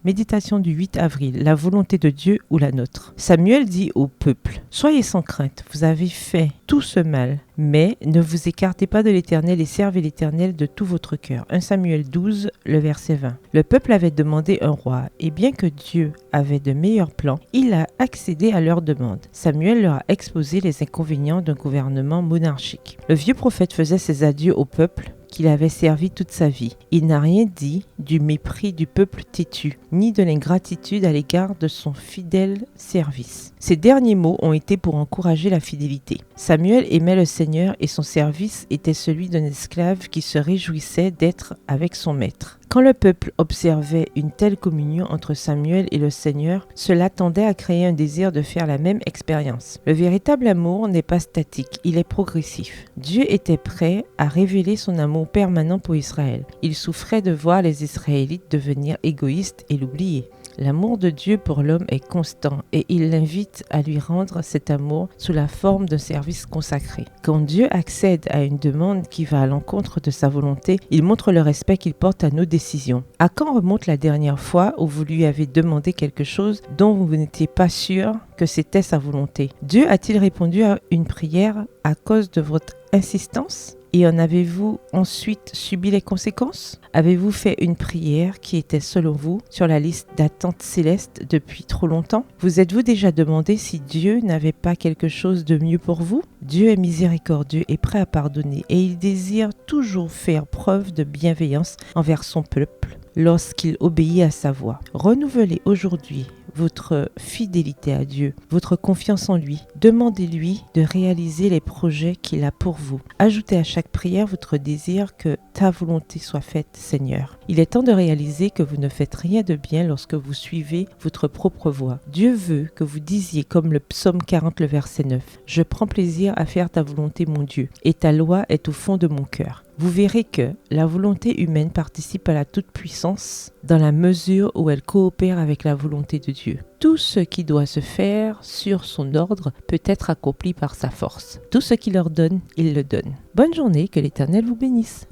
Méditation du 8 avril, la volonté de Dieu ou la nôtre. Samuel dit au peuple, « Soyez sans crainte, vous avez fait tout ce mal, mais ne vous écartez pas de l'Éternel et servez l'Éternel de tout votre cœur. » 1 Samuel 12, le verset 20. Le peuple avait demandé un roi, et bien que Dieu avait de meilleurs plans, il a accédé à leur demande. Samuel leur a exposé les inconvénients d'un gouvernement monarchique. Le vieux prophète faisait ses adieux au peuple qu'il avait servi toute sa vie. Il n'a rien dit du mépris du peuple têtu, ni de l'ingratitude à l'égard de son fidèle service. Ces derniers mots ont été pour encourager la fidélité. Samuel aimait le Seigneur et son service était celui d'un esclave qui se réjouissait d'être avec son maître. Quand le peuple observait une telle communion entre Samuel et le Seigneur, cela tendait à créer un désir de faire la même expérience. Le véritable amour n'est pas statique, il est progressif. Dieu était prêt à révéler son amour permanent pour Israël. Il souffrait de voir les Israélites devenir égoïstes et l'oublier. L'amour de Dieu pour l'homme est constant et il l'invite à lui rendre cet amour sous la forme d'un service consacré. Quand Dieu accède à une demande qui va à l'encontre de sa volonté, il montre le respect qu'il porte à nos décisions. À quand remonte la dernière fois où vous lui avez demandé quelque chose dont vous n'étiez pas sûr que c'était sa volonté? Dieu a-t-il répondu à une prière à cause de votre insistance? Et en avez-vous ensuite subi les conséquences? Avez-vous fait une prière qui était selon vous sur la liste d'attente céleste depuis trop longtemps? Vous êtes-vous déjà demandé si Dieu n'avait pas quelque chose de mieux pour vous? Dieu est miséricordieux et prêt à pardonner et il désire toujours faire preuve de bienveillance envers son peuple lorsqu'il obéit à sa voix. Renouvelez aujourd'hui votre fidélité à Dieu, votre confiance en lui. Demandez-lui de réaliser les projets qu'il a pour vous. Ajoutez à chaque prière votre désir que ta volonté soit faite, Seigneur. Il est temps de réaliser que vous ne faites rien de bien lorsque vous suivez votre propre voie. Dieu veut que vous disiez comme le psaume 40, le verset 9, « Je prends plaisir à faire ta volonté, mon Dieu, et ta loi est au fond de mon cœur. » Vous verrez que la volonté humaine participe à la toute-puissance dans la mesure où elle coopère avec la volonté de Dieu. Tout ce qui doit se faire sur son ordre peut être accompli par sa force. Tout ce qu'il ordonne, il le donne. Bonne journée, que l'Éternel vous bénisse.